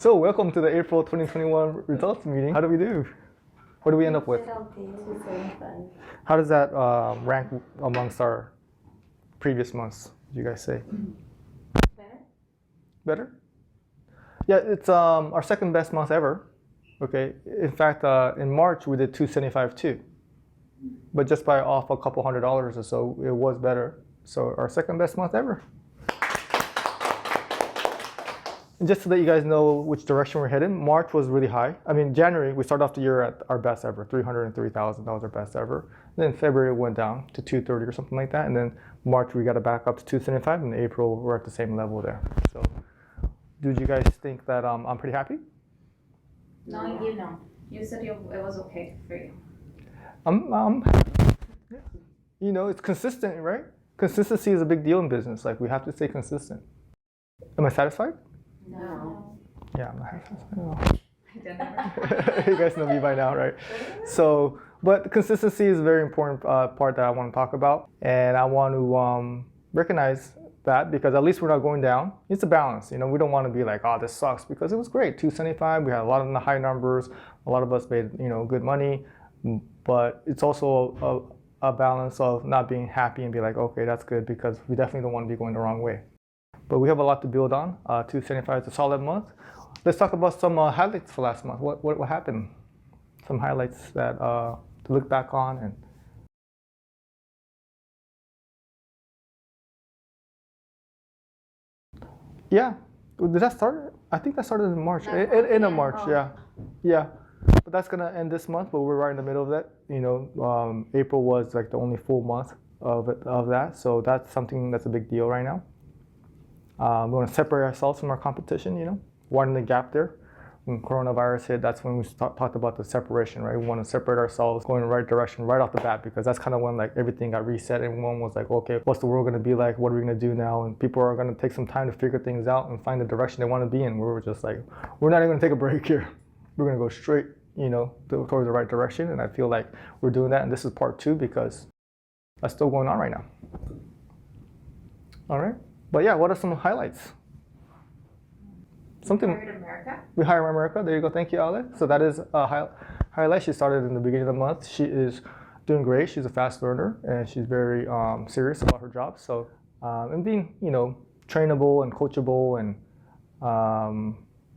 So welcome to the April 2021 results meeting. How do we do? What do we end up with? How does that rank amongst our previous months? Did you guys say? Better? Better? Yeah, it's our second best month ever. Okay. In fact, in March we did 275 too, but just by off a couple $100 or so, it was better. So our second best month ever. And just to let you guys know which direction we're heading, March was really high. I mean, January, we started off the year at our best ever, 303,000. That was our best ever. Then February went down to 230 or something like that. And then March, we got it back up to 275. And April, we're at the same level there. So, did you guys think that I'm pretty happy? No, you know. You said it was okay for you. I'm you know, it's consistent, right? Consistency is a big deal in business. Like, we have to stay consistent. Am I satisfied? No. Yeah, I'm not satisfied. You guys know me by now, right? So, but consistency is a very important part that I want to talk about. And I want to recognize that because at least we're not going down. It's a balance. You know, we don't want to be like, oh, this sucks, because it was great. 275, we had a lot of the high numbers. A lot of us made, you know, good money. But it's also a balance of not being happy and be like, okay, that's good, because we definitely don't want to be going the wrong way. But we have a lot to build on. 275 is a solid month. Let's talk about some highlights for last month. What happened? Some highlights that to look back on. And yeah, did that start? I think that started in March. End of March, yeah. But that's gonna end this month. But we're right in the middle of that. You know, April was like the only full month of that. So that's something that's a big deal right now. We want to separate ourselves from our competition, you know, widen the gap there. When coronavirus hit, that's when we talked about the separation, right? We want to separate ourselves, go in the right direction right off the bat, because that's kind of when like everything got reset. Everyone was like, okay, what's the world going to be like? What are we going to do now? And people are going to take some time to figure things out and find the direction they want to be in. We were just like, we're not even going to take a break here. We're going to go straight, you know, towards the right direction. And I feel like we're doing that. And this is part 2 because that's still going on right now. All right. But yeah, what are some highlights? We hired America. We hired America. There you go. Thank you, Ale. So that is a highlight. She started in the beginning of the month. She is doing great. She's a fast learner and she's very serious about her job. So and being, you know, trainable and coachable and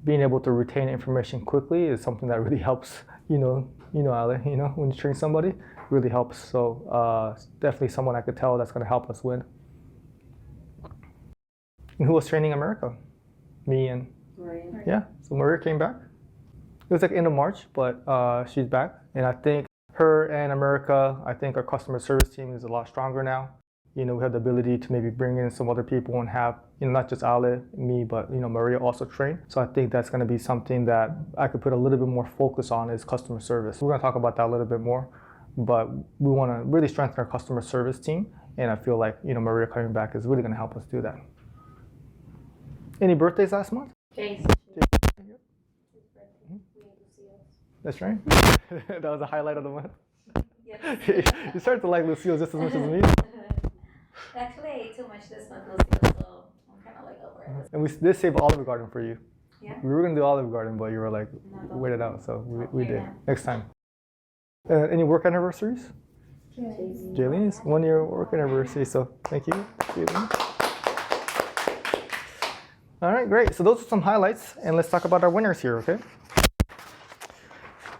being able to retain information quickly is something that really helps. You know, Ale. You know, when you train somebody, it really helps. So definitely someone I could tell that's going to help us win. And who was training America? Me and Right. yeah. So Maria came back. It was like end of March, but she's back. And I think her and America, I think our customer service team is a lot stronger now. You know, we have the ability to maybe bring in some other people and have, you know, not just Ale, me, but, you know, Maria also train. So I think that's going to be something that I could put a little bit more focus on is customer service. We're going to talk about that a little bit more, but we want to really strengthen our customer service team. And I feel like, you know, Maria coming back is really going to help us do that. Any birthdays last month? Jason. That's right. That was a highlight of the month. Yes. You started to like Lucille just as much as me. Actually, I ate too much this month, Lucille, so I'm kind of like over it. And we did save Olive Garden for you. Yeah. We were going to do Olive Garden, but you were like, wait it out. So we did. Next time. Any work anniversaries? Jaylene's 1 year work anniversary. So thank you, Jaylene. All right, great. So those are some highlights, and let's talk about our winners here, okay?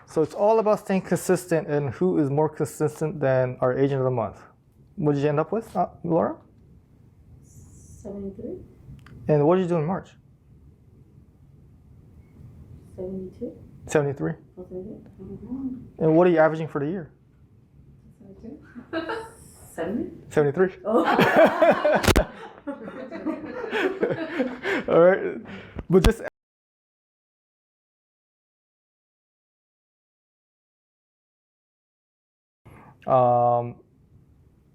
So it's all about staying consistent and who is more consistent than our agent of the month. What did you end up with, Laura? 73. And what did you do in March? 72. 73. Mm-hmm. And what are you averaging for the year? 70. 73. Oh. All right, but just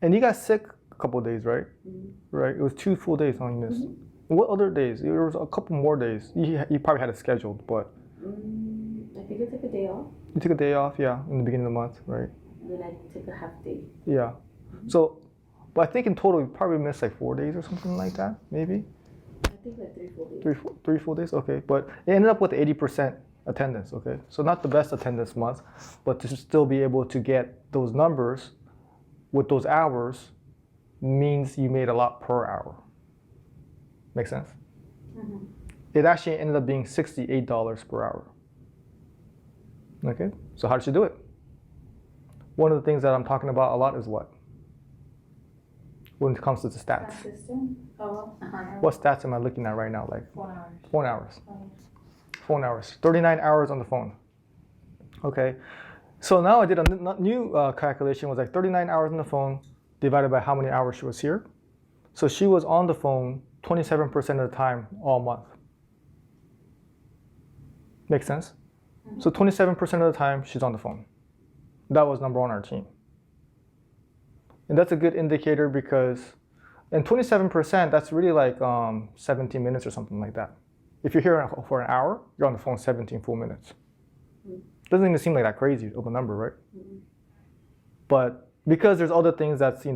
and you got sick a couple of days, right? Mm-hmm. Right, it was 2 full days on you missed. Mm-hmm. What other days? There was a couple more days. You probably had it scheduled, but I think I took a day off. you took a day off, yeah, in the beginning of the month, right? And then I took a half day. Yeah. So, but I think in total you probably missed like 4 days or something like that, maybe. I think think like 3 full days. Three full days, okay. But it ended up with 80% attendance, okay. So not the best attendance month, but to still be able to get those numbers with those hours means you made a lot per hour. Make sense? Mm-hmm. It actually ended up being $68 per hour. Okay, so how did she do it? One of the things that I'm talking about a lot is what? When it comes to the stats. Consistent. Oh, What stats am I looking at right now? Like 4 hours. phone hours. Phone hours. 39 hours on the phone. Okay, so now I did a new calculation. It was like 39 hours on the phone divided by how many hours she was here. So she was on the phone 27% of the time all month. Make sense? Mm-hmm. So 27% of the time she's on the phone. That was number one on our team. And that's a good indicator because, and 27%, that's really like 17 minutes or something like that. If you're here for an hour, you're on the phone 17 full minutes. Mm-hmm. Doesn't even seem like that crazy of a number, right? Mm-hmm. But because there's other things that's,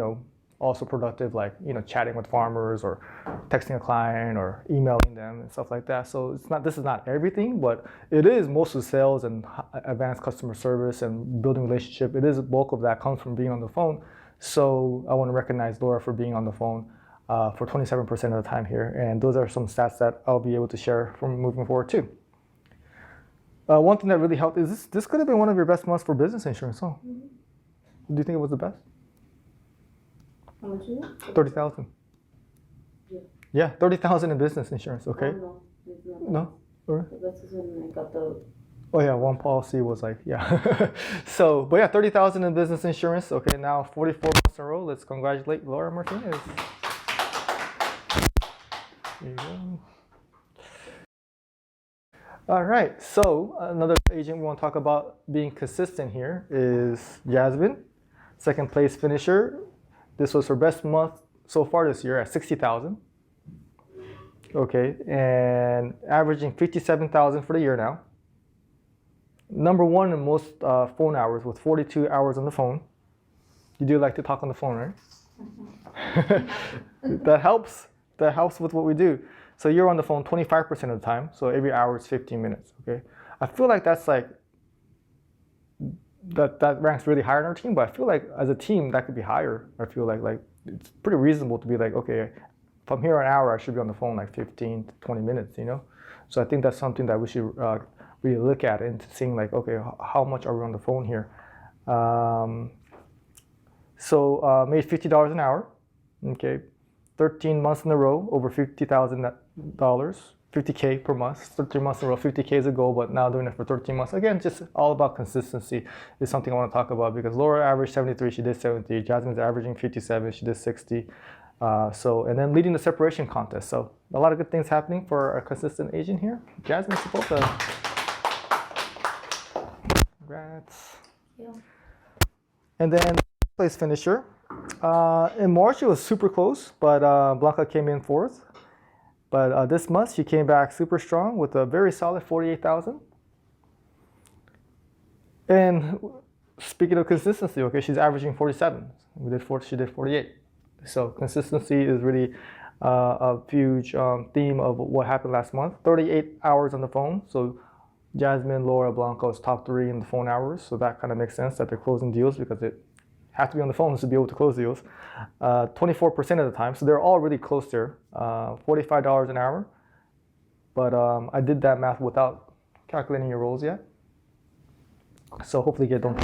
also productive, like, chatting with farmers or texting a client or emailing them and stuff like that. So this is not everything, but it is most of sales and advanced customer service and building relationship. It is a bulk of that comes from being on the phone. So I want to recognize Laura for being on the phone for 27% of the time here. And those are some stats that I'll be able to share from moving forward too. One thing that really helped is this could have been one of your best months for business insurance. So do you think it was the best? How much is it? 30,000. Yeah, 30,000 in business insurance. Okay. Oh, no. No. Or? That's when I got the. Oh yeah, one policy was like So, but yeah, 30,000 in business insurance. Okay, now 44 months in a row. Let's congratulate Laura Martinez. There you go. All right. So another agent we want to talk about being consistent here is Jasmine, second place finisher. This was her best month so far this year at 60,000. Okay, and averaging 57,000 for the year now. Number one in most phone hours with 42 hours on the phone. You do like to talk on the phone, right? That helps. That helps with what we do. So you're on the phone 25% of the time. So every hour is 15 minutes. Okay, I feel like that's like that ranks really higher in our team, but I feel like as a team that could be higher. I feel like it's pretty reasonable to be like, okay, if I'm here an hour, I should be on the phone like 15 to 20 minutes, So I think that's something that we should really look at and seeing like, okay, how much are we on the phone here? So made $50 an hour, okay, 13 months in a row, over $50,000, $50K per month, 13 months in a row, $50K is a goal, but now doing it for 13 months. Again, just all about consistency is something I want to talk about because Laura averaged 73, she did 70, Jasmine's averaging 57, she did 60. And then leading the separation contest. So a lot of good things happening for a consistent agent here. Jasmine Sepulveda. Congrats. Yeah. And then place finisher. In March, it was super close, but Blanca came in fourth. But this month, she came back super strong with a very solid 48,000. And speaking of consistency, okay, she's averaging 47. She did 48. So consistency is really a huge theme of what happened last month. 38 hours on the phone. So Jasmine, Laura, Blanca is top three in the phone hours. So that kind of makes sense that they're closing deals because it have to be on the phone to be able to close deals. 24% of the time. So they're all really close there. $45 an hour. But I did that math without calculating your rolls yet. So hopefully get them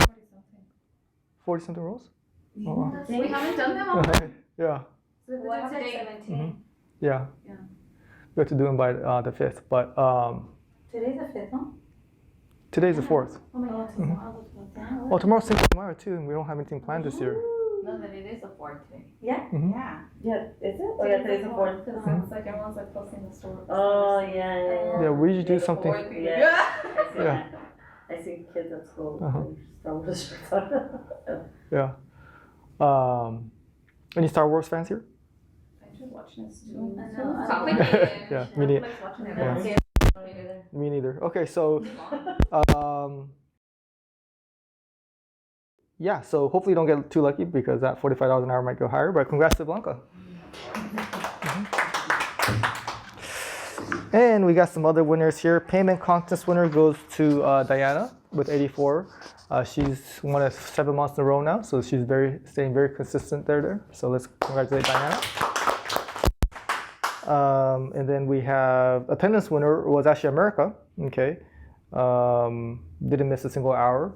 40 something rolls. Oh, wow. We haven't done them all. Yeah. So what happened 17? Mm-hmm. Yeah. We have to do them by the 5th. But Today's the 5th, no? Today's the 4th. Oh my God, tomorrow. Oh, tomorrow's Cinco de Mayo too, and we don't have anything planned this year. No, but it is the 4th today. Yeah? Mm-hmm. Yeah. Yeah, is it? Oh, yeah, today's the 4th. Because it's like everyone's like posting the story. Oh, yeah. Yeah, we usually do something. Yeah. Yeah. I see kids at school. Yeah. Any Star Wars fans here? I should watch this too. I know. Yeah, me neither. Yeah. Me neither. Okay, so yeah, so hopefully you don't get too lucky because that $45 an hour might go higher, but congrats to Blanca. And we got some other winners here. Payment contest winner goes to Diana with 84. She's won it 7 months in a row now, so she's staying very consistent there. So let's congratulate Diana. And then we have attendance winner was actually America. Okay, didn't miss a single hour.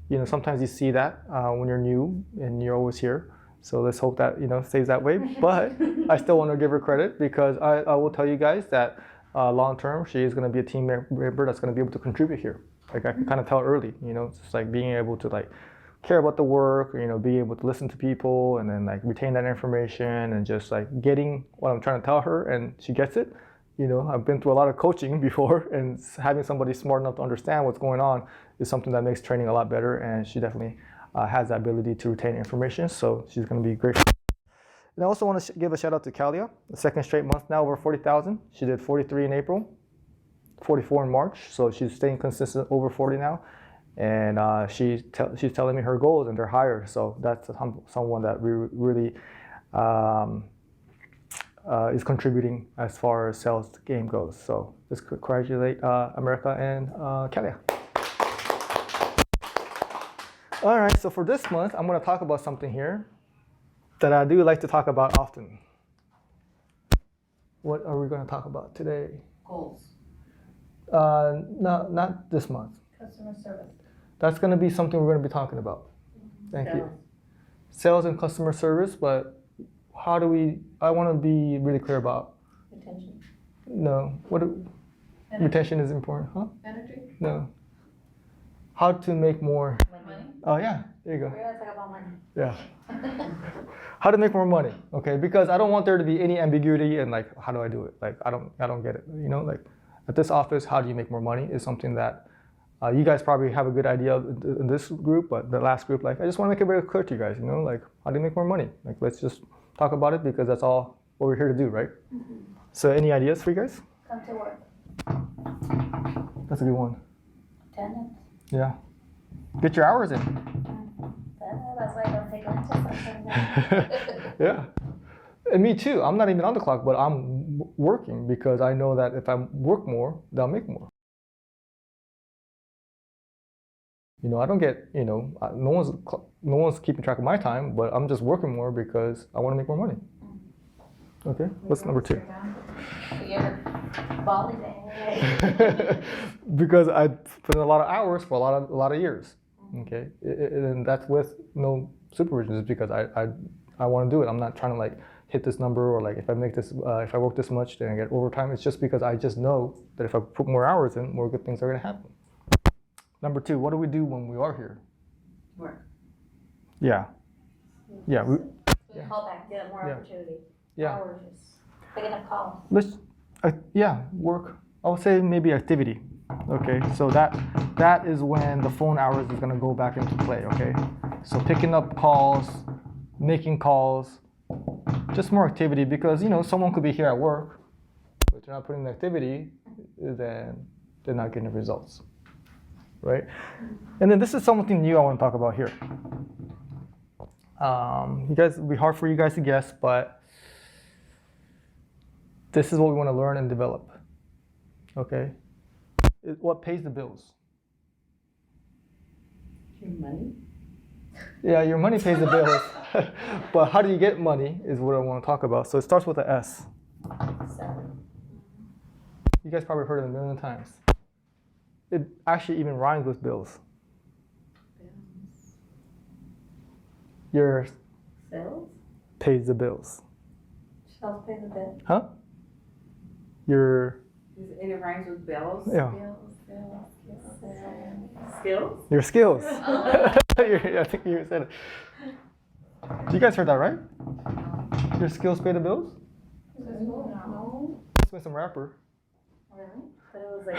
You know, sometimes you see that when you're new and you're always here. So let's hope that stays that way. But I still want to give her credit because I will tell you guys that long term she is going to be a team member that's going to be able to contribute here. Like I can kind of tell early. It's just like being able to like care about the work, be able to listen to people and then like retain that information and just like getting what I'm trying to tell her and she gets it. I've been through a lot of coaching before and having somebody smart enough to understand what's going on is something that makes training a lot better, and she definitely has the ability to retain information, so she's going to be great. And I also want to give a shout out to Kalia, the second straight month now over 40,000. She did 43 in April, 44 in March, so she's staying consistent over 40 now. And she's telling me her goals and they're higher, so that's someone that really is contributing as far as sales game goes. So let's congratulate America and Kalia. All right, so for this month, I'm going to talk about something here that I do like to talk about often. What are we going to talk about today? Goals. No, not this month. Customer service. That's going to be something we're going to be talking about. Thank you. Sales and customer service, but how do I want to be really clear about. Retention. No. Retention is important, huh? Energy. No. How to make more. Money. Oh yeah, there you go. We're gonna talk about money. Yeah. How to make more money, okay? Because I don't want there to be any ambiguity and like, how do I do it? Like, I don't get it. Like at this office, how do you make more money is something that you guys probably have a good idea of in this group, but the last group, like, I just want to make it very clear to you guys, like, how do you make more money? Like, let's just talk about it because that's all what we're here to do, right? Mm-hmm. So any ideas for you guys? Come to work. That's a good one. Attendance. Yeah. Get your hours in. That's why I don't take lunches sometimes. Yeah. And me too. I'm not even on the clock, but I'm working because I know that if I work more, then I'll make more. I don't get, no one's keeping track of my time, but I'm just working more because I want to make more money. Okay, what's number 2? Your volley day. Because I put in a lot of hours for a lot of years. Okay, and that's with no supervision, is because I want to do it. I'm not trying to like hit this number or like if I make this, if I work this much, then I get overtime. It's just because I just know that if I put more hours in, more good things are going to happen. Number 2, what do we do when we are here? Work. Yeah. Yeah. We call back, get more opportunity. Yeah. Or just pick up calls. Let's, work. I would say maybe activity. Okay, so that is when the phone hours is gonna go back into play. Okay, so picking up calls, making calls, just more activity because someone could be here at work, but if they're not putting the activity, then they're not getting the results. Right? And then this is something new I want to talk about here. You guys, it'll be hard for you guys to guess, but this is what we want to learn and develop. Okay? What pays the bills? Your money. Yeah, your money pays the bills. But how do you get money is what I want to talk about. So it starts with an S. You guys probably heard it a million times. It actually even rhymes with bills. Your Sales. pays the bills. Shells pay the bill. Huh? Your It rhymes with bills. Yeah. Skills. Your skills. I think you said it. You guys heard that right? Your skills pay the bills? No. Let's make some rapper. Really? But it was like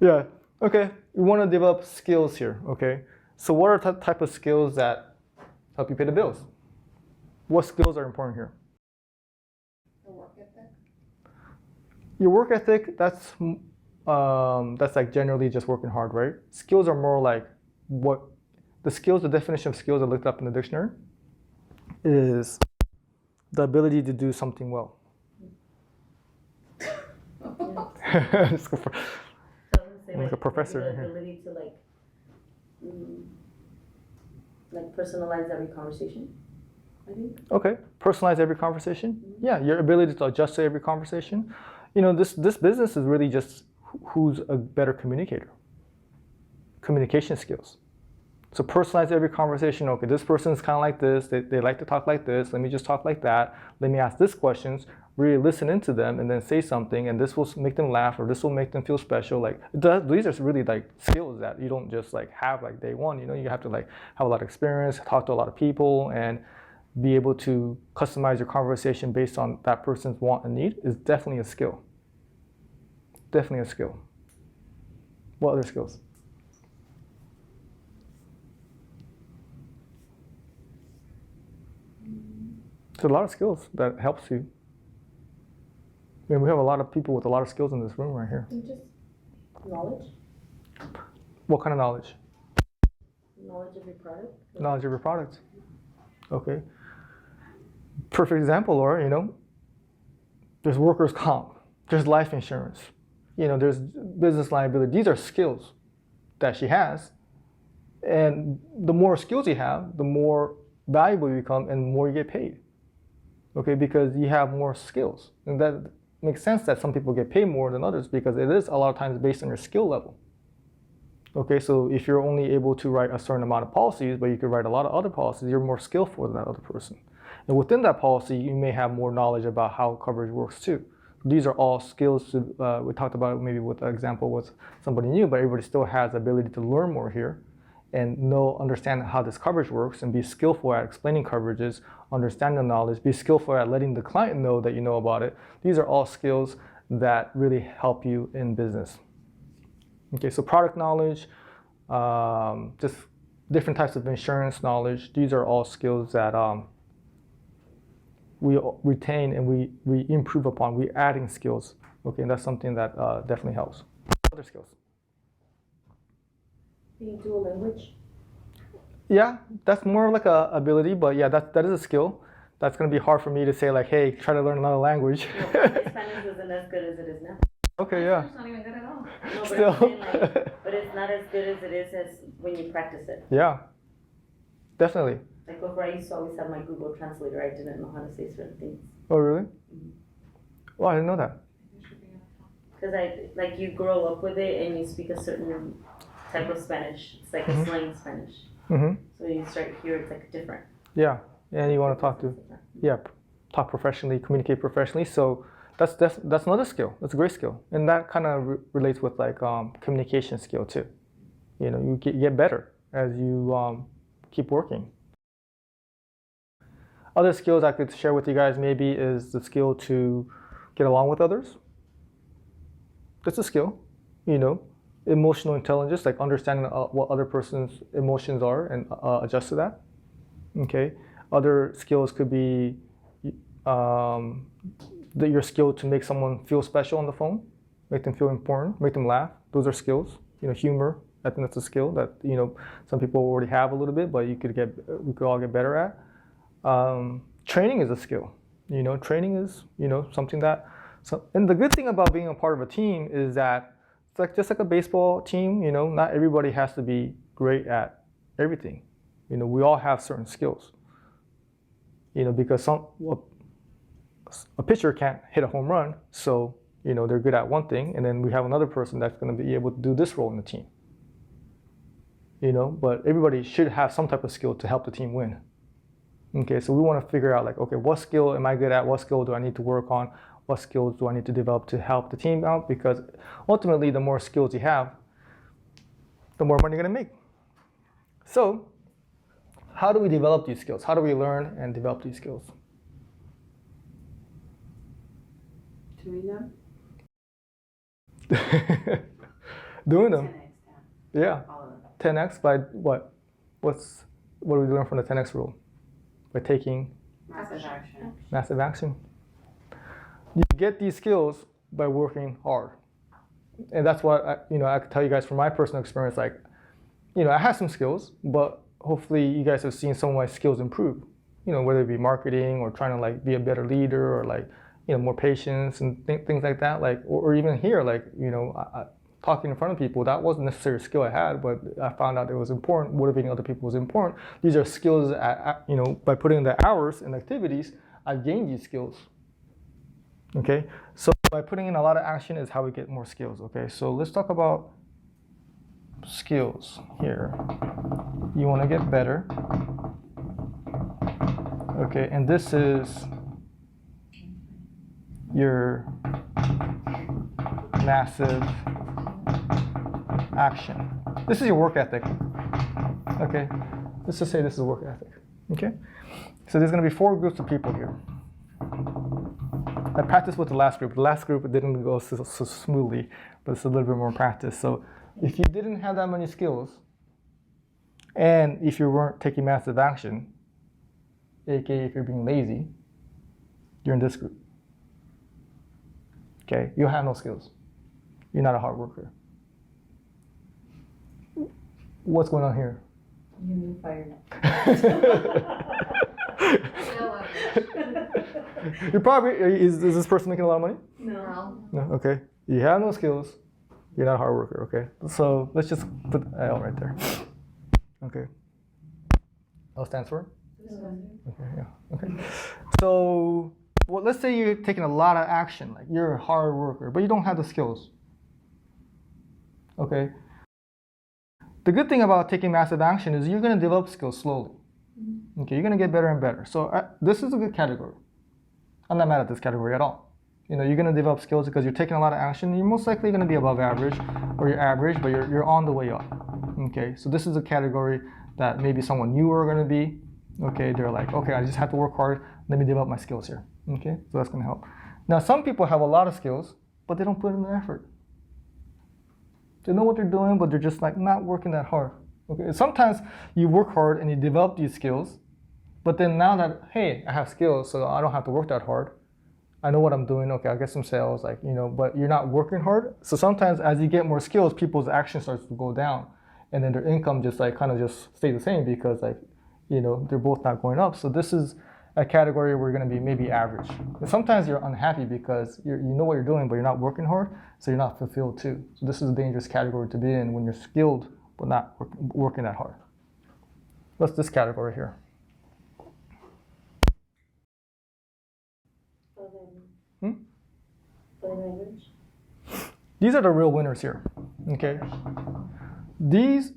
Yeah. Okay. We want to develop skills here. Okay. So what are the type of skills that help you pay the bills? What skills are important here? The work ethic. Your work ethic. That's like generally just working hard, right? Skills are more like what the skills. The definition of skills I looked up in the dictionary is the ability to do something well. Just go for- So I was gonna say, Like a professor maybe in the here. ability to like personalize every conversation, I think. Okay, personalize every conversation. Yeah, your ability to adjust to every conversation. This business is really just who's a better communicator. Communication skills. So personalize every conversation. Okay, this person is kind of like this. They like to talk like this. Let me just talk like that. Let me ask this questions. Really listen into them and then say something. And this will make them laugh or this will make them feel special. Like these are really like skills that you don't just like have like day one. You have to like have a lot of experience, talk to a lot of people, and be able to customize your conversation based on that person's want and need is definitely a skill. Definitely a skill. What other skills? There's a lot of skills that helps you. I mean, we have a lot of people with a lot of skills in this room right here. And just knowledge. What kind of knowledge? Knowledge of your product. Knowledge of your product. Okay. Perfect example, Laura, there's workers' comp, there's life insurance, there's business liability. These are skills that she has. And the more skills you have, the more valuable you become and the more you get paid. Okay, because you have more skills. And that makes sense that some people get paid more than others because it is a lot of times based on your skill level. Okay, so if you're only able to write a certain amount of policies, but you could write a lot of other policies, you're more skillful than that other person. And within that policy, you may have more knowledge about how coverage works too. These are all skills we talked about maybe with an example with somebody new, but everybody still has the ability to learn more here and understand how this coverage works and be skillful at explaining coverages, understand the knowledge, be skillful at letting the client know that you know about it. These are all skills that really help you in business. Okay, so product knowledge, just different types of insurance knowledge. These are all skills that we retain and we improve upon. We're adding skills. Okay, and that's something that definitely helps. Other skills. Can you do a language? Yeah, that's more like a ability, but yeah, that is a skill. That's gonna be hard for me to say like, hey, try to learn another language. No, my Spanish isn't as good as it is now. Okay, yeah. It's not even good at all. No, but Still. I'm saying but it's not as good as it is as when you practice it. Yeah, definitely. Like before, I used to always have my Google Translator. I didn't know how to say certain things. Oh, really? Well, I didn't know that. Because like you grow up with it and you speak a certain type of Spanish. It's like a slang Spanish. Mm-hmm. So when you start here, it's like different. Yeah, and you want to talk professionally, communicate professionally. So that's another skill. That's a great skill, and that kind of relates with like communication skill too. You get better as you keep working. Other skills I could share with you guys maybe is the skill to get along with others. That's a skill, Emotional intelligence, like understanding what other person's emotions are and adjust to that. Okay. Other skills could be your skill to make someone feel special on the phone, make them feel important, make them laugh. Those are skills. Humor. I think that's a skill that some people already have a little bit, but we could all get better at. Training is a skill. Training is something that. And the good thing about being a part of a team is that it's like just like a baseball team. Not everybody has to be great at everything. We all have certain skills. Because a pitcher can't hit a home run, so they're good at one thing, and then we have another person that's going to be able to do this role in the team. But everybody should have some type of skill to help the team win. Okay, so we want to figure out like, okay, what skill am I good at? What skill do I need to work on? What skills do I need to develop to help the team out? Because ultimately, the more skills you have, the more money you're going to make. So, how do we develop these skills? How do we learn and develop these skills? Doing them? Doing them. 10x, Yeah. all of them. 10x by what? What do we learn from the 10x rule? By taking Massive action. massive action. You get these skills by working hard. And that's what I can tell you guys from my personal experience. Like, I have some skills, but hopefully you guys have seen some of my skills improve. Whether it be marketing or trying to like be a better leader or like more patience and things like that. Like, or even here, like, talking in front of people, that wasn't necessarily a skill I had, but I found out it was important. Motivating other people was important. These are skills, by putting in the hours and activities, I gained these skills. Okay, so by putting in a lot of action is how we get more skills. Okay, so let's talk about skills here. You want to get better. Okay, and this is your massive action. This is your work ethic. Okay, let's just say this is work ethic. Okay, so there's going to be 4 groups of people here. I practiced with the last group. The last group didn't go so smoothly, but it's a little bit more practice. So if you didn't have that many skills, and if you weren't taking massive action, aka if you're being lazy, you're in this group. Okay, you have no skills. You're not a hard worker. What's going on here? You need fire. You're probably, is this person making a lot of money? No. No, okay. You have no skills. You're not a hard worker, okay? So let's just put L right there. Okay. L stands for? Okay, yeah, okay. So, let's say you're taking a lot of action, like you're a hard worker, but you don't have the skills. Okay. The good thing about taking massive action is you're going to develop skills slowly. Okay, you're going to get better and better. So this is a good category. I'm not mad at this category at all. You're going to develop skills because you're taking a lot of action. You're most likely going to be above average, or you're average, but you're on the way up. Okay, so this is a category that maybe someone new are going to be. Okay, they're like, okay, I just have to work hard. Let me develop my skills here. Okay, so that's going to help. Now, some people have a lot of skills, but they don't put in the effort. They know what they're doing, but they're just like not working that hard. Okay, sometimes you work hard and you develop these skills, but then now that, hey, I have skills, so I don't have to work that hard. I know what I'm doing. Okay, I'll get some sales, but you're not working hard. So sometimes as you get more skills, people's action starts to go down, and then their income just kind of just stays the same because they're both not going up. So this is a category where you're going to be maybe average. And sometimes you're unhappy because you know what you're doing, but you're not working hard, so you're not fulfilled too. So this is a dangerous category to be in when you're skilled but not working that hard. What's this category here? These are the real winners here. Okay. These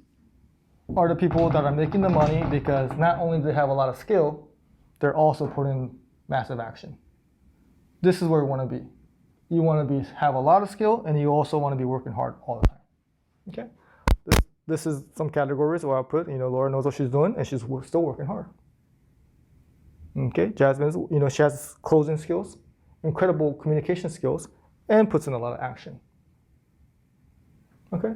are the people that are making the money because not only do they have a lot of skill, they're also putting massive action. This is where you want to be. You want to have a lot of skill, and you also want to be working hard all the time. Okay. This is some categories where I'll put, Laura knows what she's doing, and she's still working hard. Okay. Jasmine's, she has closing skills, incredible communication skills, and puts in a lot of action. Okay.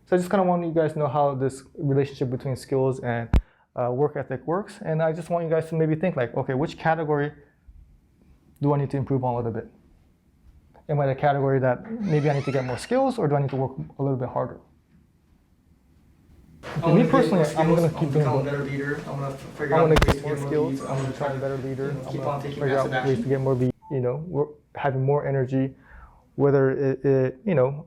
So I just kind of want you guys to know how this relationship between skills and work ethic works. And I just want you guys to maybe think like, okay, which category do I need to improve on a little bit? Am I the category that maybe I need to get more skills, or do I need to work a little bit harder? Okay, me personally, I'm going to keep doing become a both. better leader. I'm going to figure I'm out going to ways get more to skills. leads. I'm going to become a better leader. I'm Keep going on to taking figure out massive ways to action. get more leads, having more energy, whether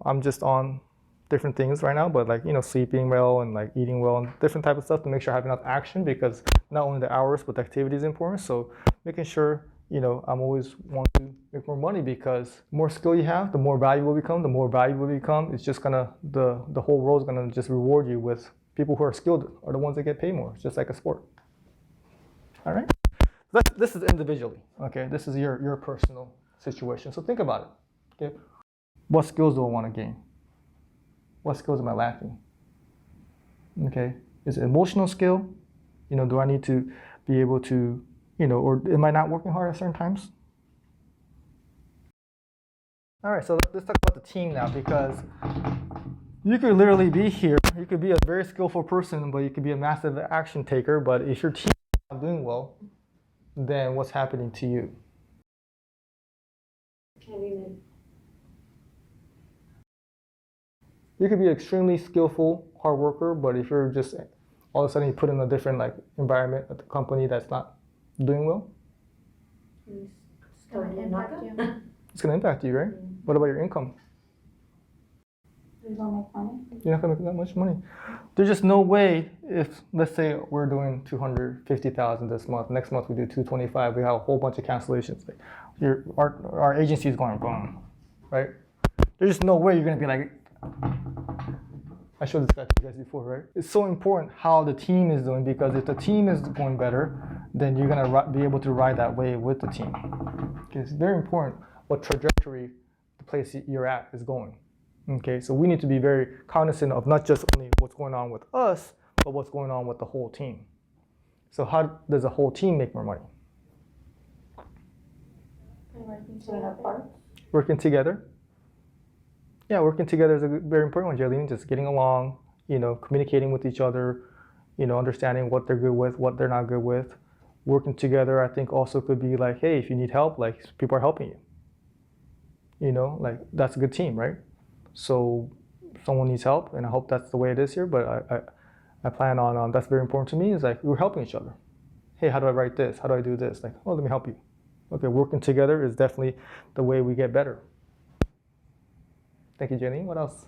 I'm just on different things right now, but sleeping well and eating well and different type of stuff to make sure I have enough action, because not only the hours but the activity is important. So making sure I'm always want to make more money, because the more skill you have, the more valuable you become. The more valuable you become, it's just gonna the whole world's gonna just reward you with people who are skilled are the ones that get paid more. It's just like a sport. All right. This is individually. Okay. This is your personal situation. So think about it. Okay. What skills do I want to gain? What skills am I lacking? Okay, is it emotional skill? Do I need to be able to, or am I not working hard at certain times? All right, so let's talk about the team now, because you could literally be here. You could be a very skillful person, but you could be a massive action taker. But if your team is not doing well, then what's happening to you? You could be an extremely skillful hard worker, but if you're just all of a sudden you put in a different environment at the company that's not doing well, gonna impact you. It's going to impact you, right? What about your income? You don't make money. You're not going to make that much money. There's just no way if, let's say, we're doing 250,000 this month. Next month we do 225. We have a whole bunch of cancellations. Like our agency is going boom, right? There's just no way you're going to be like. I showed this guy to you guys before, right? It's so important how the team is doing, because if the team is going better, then you're going to be able to ride that wave with the team. Okay, it's very important what trajectory the place you're at is going. Okay, so we need to be very cognizant of not just only what's going on with us, but what's going on with the whole team. So how does the whole team make more money? Working together. Yeah, working together is a very important one, Jaylene. Just getting along, communicating with each other, understanding what they're good with, what they're not good with. Working together, I think also could be like, hey, if you need help, like people are helping you. Like that's a good team, right? So someone needs help, and I hope that's the way it is here. But I plan on that's very important to me. Is like we're helping each other. Hey, how do I write this? How do I do this? Like, oh, let me help you. Okay, working together is definitely the way we get better. Thank you, Jenny. What else?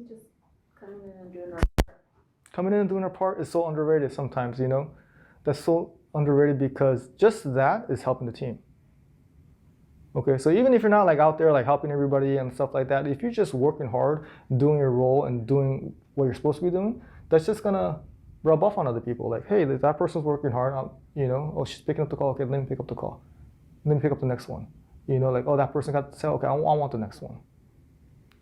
Just coming in and doing our Coming in and doing our part is so underrated sometimes, That's so underrated because just that is helping the team. Okay, so even if you're not like out there like helping everybody and stuff like that, if you're just working hard, doing your role and doing what you're supposed to be doing, that's just gonna rub off on other people. Like, hey, that person's working hard, oh, she's picking up the call, okay, let me pick up the call. Let me pick up the next one. Like, oh, that person got the sale, okay, I want the next one.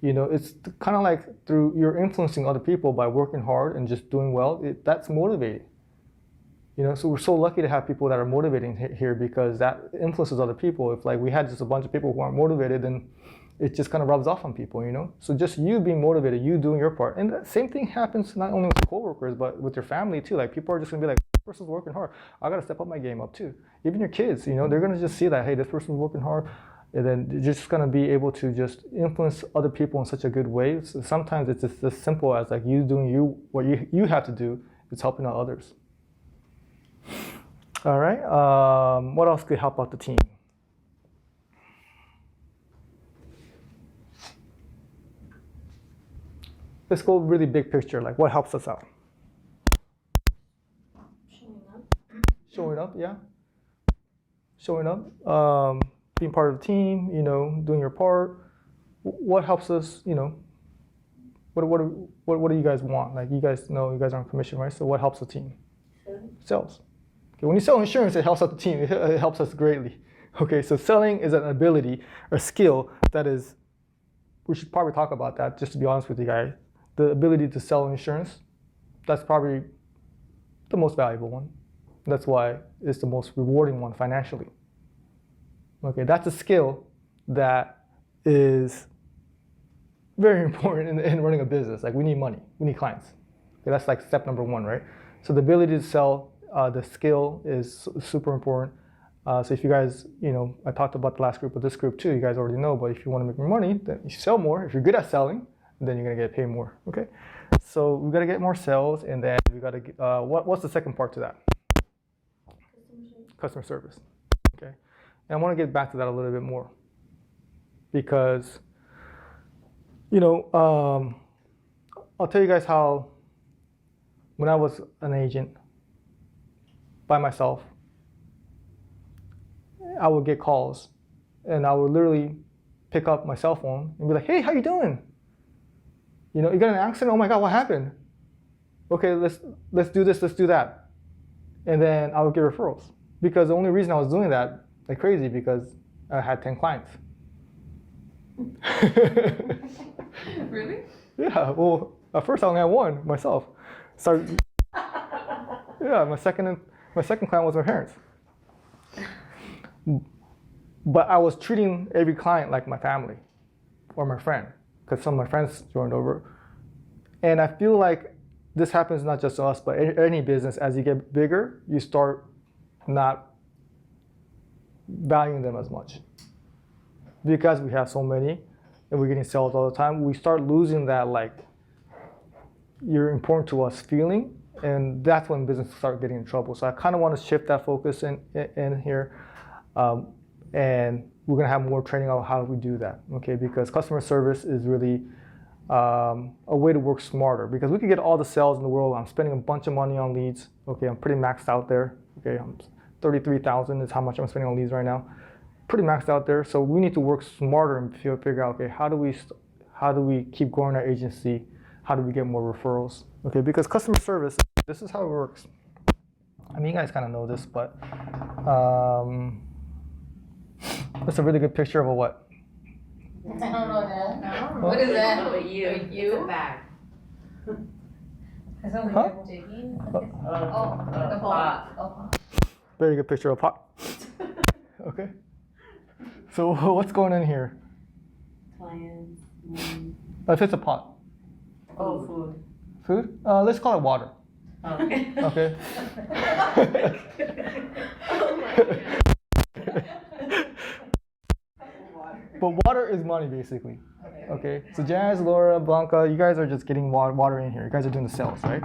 It's kind of like through you're influencing other people by working hard and just doing well. That's motivating. So we're so lucky to have people that are motivating here because that influences other people. If like we had just a bunch of people who aren't motivated, then it just kind of rubs off on people, So just you being motivated, you doing your part. And the same thing happens not only with your coworkers, but with your family too. Like people are just gonna be like, this person's working hard. I gotta step up my game up too. Even your kids, they're gonna just see that, hey, this person's working hard. And then you're just gonna be able to just influence other people in such a good way. So sometimes it's just as simple as like you doing what you have to do. It's helping out others. All right. What else could help out the team? Let's go really big picture. Like what helps us out? Showing up, yeah. Showing up. Being part of the team, doing your part. What helps us, what do you guys want? Like you guys know you guys are on commission, right? So what helps the team? Sales. Okay, when you sell insurance, it helps out the team. It helps us greatly. Okay, so selling is an ability or skill that is, we should probably talk about that just to be honest with you guys. The ability to sell insurance, that's probably the most valuable one. That's why it's the most rewarding one financially. Okay, that's a skill that is very important in running a business. Like we need money, we need clients. Okay, that's like step number one, right? So the ability to sell, the skill is super important. So if you guys, I talked about the last group, but this group too, you guys already know, but if you want to make more money, then you sell more. If you're good at selling, then you're gonna get paid more, okay? So we gotta get more sales, and then we gotta get, what's the second part to that? Customer service, okay? And I want to get back to that a little bit more because, I'll tell you guys how when I was an agent by myself, I would get calls and I would literally pick up my cell phone and be like, hey, how you doing? You got in an accident? Oh my God, what happened? Okay, let's do this, let's do that. And then I would get referrals because the only reason I was doing that like crazy because I had 10 clients. Really? Yeah, well, at first I only had one myself. Yeah, my second client was my parents. But I was treating every client like my family or my friend because some of my friends joined over. And I feel like this happens not just to us, but any business. As you get bigger, you start not valuing them as much. Because we have so many and we're getting sales all the time, we start losing that like you're important to us feeling, and that's when businesses start getting in trouble. So I kind of want to shift that focus in here, and we're gonna have more training on how we do that. Okay, because customer service is really a way to work smarter. Because we could get all the sales in the world. I'm spending a bunch of money on leads. Okay, I'm pretty maxed out there. Okay, 33,000 is how much I'm spending on leads right now. Pretty maxed out there. So we need to work smarter and figure out, okay, how do we keep growing our agency? How do we get more referrals? Okay, because customer service, this is how it works. I mean, you guys kind of know this, but that's a really good picture of a what? I don't know that. No. What is that? But you. You? It's a bag. Is that Huh? like digging? Oh, The pot. Oh, Very good picture of a pot. Okay. So what's going on here? Clients. If it's a pot. Oh, food. Food? Let's call it water. Oh, okay. Okay. Oh my God. But water is money, basically. Okay. So Jazz, Laura, Blanca, you guys are just getting water in here. You guys are doing the sales, right?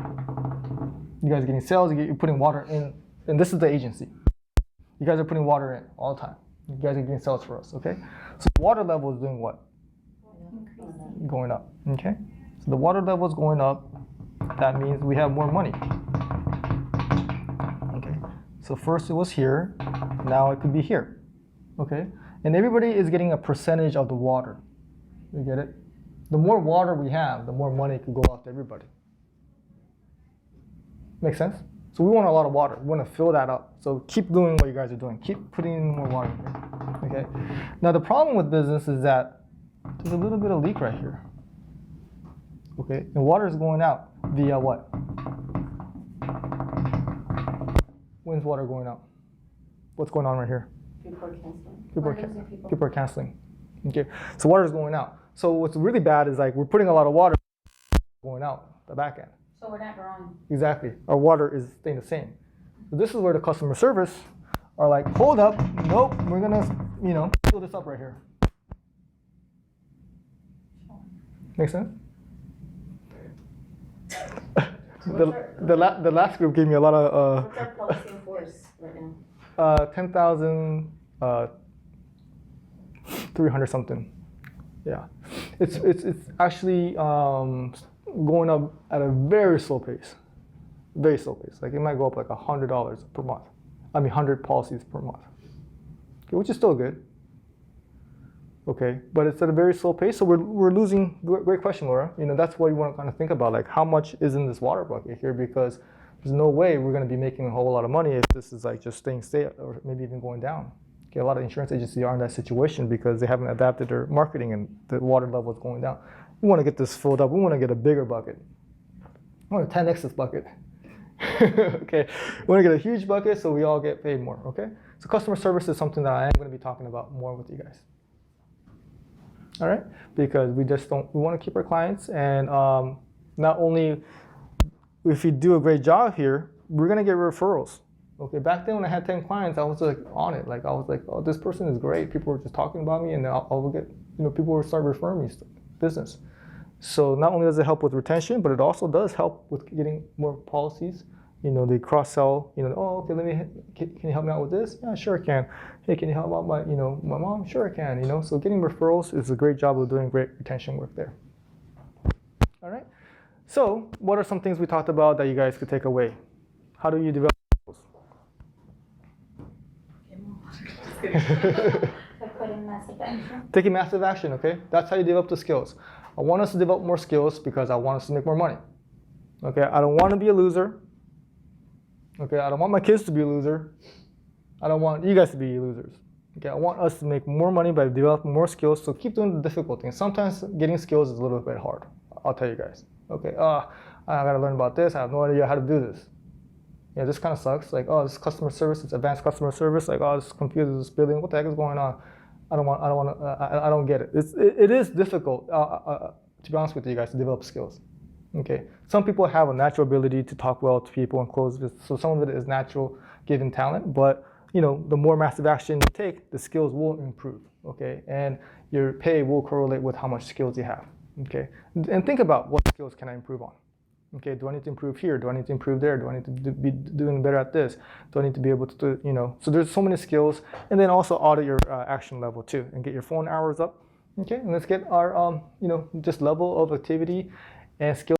You guys are getting sales. You're putting water in, and this is the agency. You guys are putting water in all the time. You guys are getting sales for us. Okay. So the water level is doing what? Going up. Okay. So the water level is going up. That means we have more money. Okay. So first it was here. Now it could be here. Okay. And everybody is getting a percentage of the water. You get it? The more water we have, the more money can go out to everybody. Make sense? So we want a lot of water. We want to fill that up. So keep doing what you guys are doing. Keep putting in more water in here. Okay. Now the problem with business is that there's a little bit of leak right here. Okay. And water is going out via what? When's water going out? What's going on right here? People are canceling. People are canceling. Okay, so water is going out. So what's really bad is like we're putting a lot of water going out the back end. so we're not growing. Exactly. Our water is staying the same. So this is where the customer service are like, hold up, nope, we're gonna, fill this up right here. Make sense? the last group gave me a lot of What's our policy in force right now? 10,000, 300 something. Yeah, it's actually going up at a very slow pace. Very slow pace. Like it might go up like $100 per month. 100 policies per month. Okay, which is still good. Okay, but it's at a very slow pace, so we're losing. Great question, Laura. That's what you want to kind of think about, like how much is in this water bucket here, because there's no way we're going to be making a whole lot of money if this is like just staying stable or maybe even going down. Okay, a lot of insurance agencies are in that situation because they haven't adapted their marketing and the water level is going down. We want to get this filled up. We want to get a bigger bucket. I want to 10x this bucket. Okay, we want to get a huge bucket so we all get paid more. Okay, so customer service is something that I am going to be talking about more with you guys. All right, because we want to keep our clients, and not only if you do a great job here, we're gonna get referrals. Okay, back then when I had 10 clients, I was like on it. Like I was like, oh, this person is great. People were just talking about me, and I'll get, people will start referring me business. So not only does it help with retention, but it also does help with getting more policies. They cross sell. Oh, okay, can you help me out with this? Yeah, sure I can. Hey, can you help out my mom? Sure I can. So getting referrals is a great job of doing great retention work there. All right. So what are some things we talked about that you guys could take away? How do you develop skills? Putting massive action. Taking massive action, okay? That's how you develop the skills. I want us to develop more skills because I want us to make more money. Okay, I don't want to be a loser. Okay, I don't want my kids to be a loser. I don't want you guys to be losers. Okay, I want us to make more money by developing more skills. So keep doing the difficult things. Sometimes getting skills is a little bit hard. I'll tell you guys. Okay, I gotta learn about this. I have no idea how to do this. Yeah, this kind of sucks. Like, oh, this customer service, it's advanced customer service. Like, oh, this computer is billing. What the heck is going on? I don't get it. It is difficult, to be honest with you guys, to develop skills. Okay, some people have a natural ability to talk well to people and close business. So some of it is natural, given talent. But the more massive action you take, the skills will improve. Okay, and your pay will correlate with how much skills you have. Okay, and think about what skills can I improve on. Okay, do I need to improve here? Do I need to improve there? Do I need to be doing better at this? Do I need to be able to do, you know? So there's so many skills, and then also audit your action level too, and get your phone hours up. Okay, and let's get our you know, just level of activity and skill